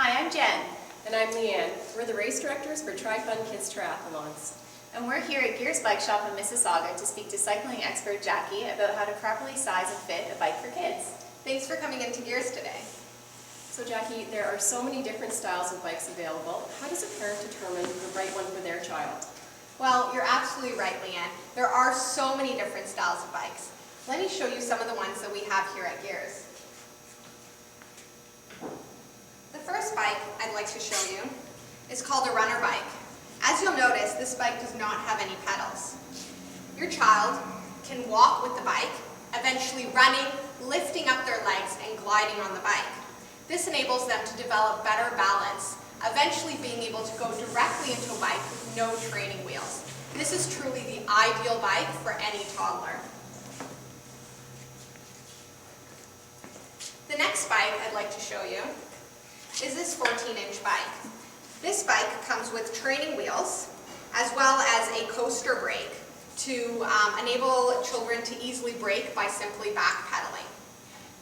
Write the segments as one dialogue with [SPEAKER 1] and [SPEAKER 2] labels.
[SPEAKER 1] Hi, I'm Jen.
[SPEAKER 2] And I'm Leanne. We're the race directors for Tri-Fun Kids Triathlons.
[SPEAKER 1] And we're here at Gears Bike Shop in Mississauga to speak to cycling expert Jackie about how to properly size and fit a bike for kids.
[SPEAKER 3] Thanks for coming into Gears today.
[SPEAKER 2] So Jackie, there are so many different styles of bikes available. How does a parent determine the right one for their child?
[SPEAKER 3] Well, you're absolutely right, Leanne. There are so many different styles of bikes. Let me show you some of the ones that we have here at Gears. The first bike I'd like to show you is called a runner bike. As you'll notice, this bike does not have any pedals. Your child can walk with the bike, eventually running, lifting up their legs, and gliding on the bike. This enables them to develop better balance, eventually being able to go directly into a bike with no training wheels. This is truly the ideal bike for any toddler. The next bike I'd like to show you is this 14-inch bike. This bike comes with training wheels as well as a coaster brake to enable children to easily brake by simply backpedaling.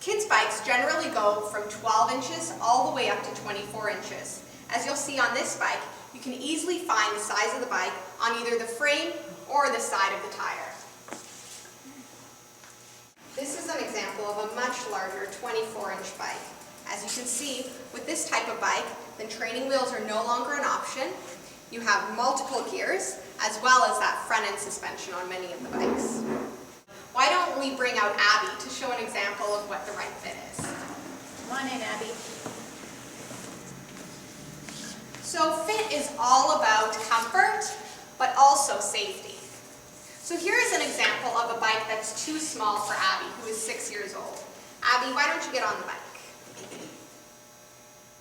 [SPEAKER 3] Kids' bikes generally go from 12 inches all the way up to 24 inches. As you'll see on this bike, you can easily find the size of the bike on either the frame or the side of the tire. This is an example of a much larger 24-inch bike. As you can see, with this type of bike, then training wheels are no longer an option. You have multiple gears, as well as that front-end suspension on many of the bikes. Why don't we bring out Abby to show an example of what the right fit is.
[SPEAKER 1] Come on in, Abby.
[SPEAKER 3] So fit is all about comfort, but also safety. So here is an example of a bike that's too small for Abby, who is 6 years old. Abby, why don't you get on the bike?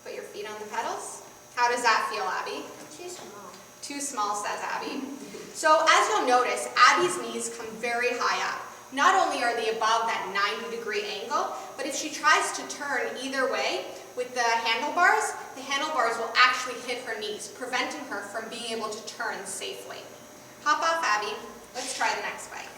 [SPEAKER 3] Put your feet on the pedals. How does that feel, Abby?
[SPEAKER 4] Too small.
[SPEAKER 3] Too small, says Abby. So as you'll notice, Abby's knees come very high up. Not only are they above that 90-degree angle, but if she tries to turn either way with the handlebars will actually hit her knees, preventing her from being able to turn safely. Hop off, Abby. Let's try the next bike.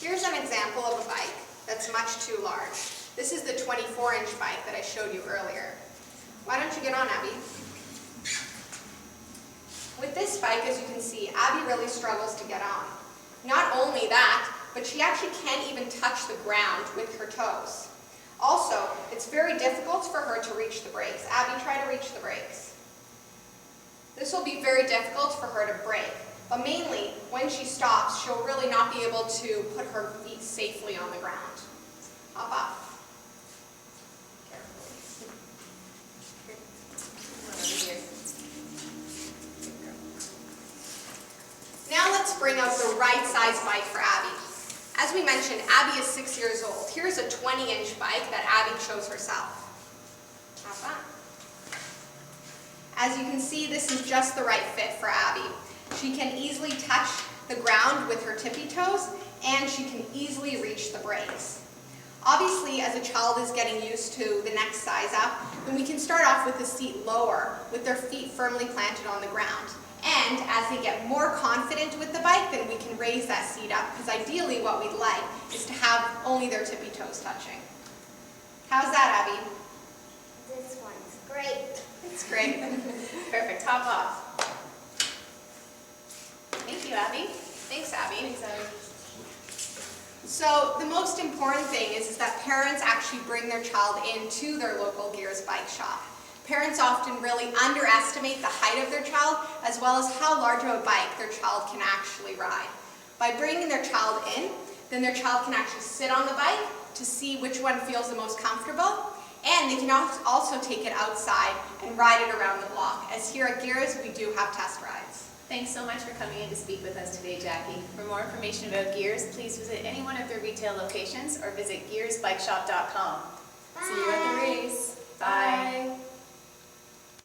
[SPEAKER 3] Here's an example of a bike that's much too large. This is the 24-inch bike that I showed you earlier. Why don't you get on, Abby? With this bike, as you can see, Abby really struggles to get on. Not only that, but she actually can't even touch the ground with her toes. Also, it's very difficult for her to reach the brakes. Abby, try to reach the brakes. This will be very difficult for her to brake, but mainly when she stops, she'll really not be able to put her feet safely on the ground. Hop off. Now let's bring out the right size bike for Abby. As we mentioned, Abby is 6 years old. Here's a 20-inch bike that Abby chose herself. Hop on. As you can see, this is just the right fit for Abby. She can easily touch the ground with her tippy toes, and she can easily reach the brakes. Obviously, as a child is getting used to the next size up, then we can start off with the seat lower, with their feet firmly planted on the ground. And as they get more confident with the bike, then we can raise that seat up, because ideally what we'd like is to have only their tippy toes touching. How's that, Abby?
[SPEAKER 4] This one's great.
[SPEAKER 3] It's great.
[SPEAKER 1] Perfect. Hop off. Thank you, Abby.
[SPEAKER 3] Thanks, Abby.
[SPEAKER 1] Thanks, Abby.
[SPEAKER 3] So the most important thing is that parents actually bring their child into their local Gears bike shop. Parents often really underestimate the height of their child, as well as how large of a bike their child can actually ride. By bringing their child in, then their child can actually sit on the bike to see which one feels the most comfortable, and they can also take it outside and ride it around the block, as here at Gears we do have test rides.
[SPEAKER 1] Thanks so much for coming in to speak with us today, Jackie. For more information about Gears, please visit any one of their retail locations or visit gearsbikeshop.com.
[SPEAKER 4] Bye.
[SPEAKER 1] See you at the race. Bye.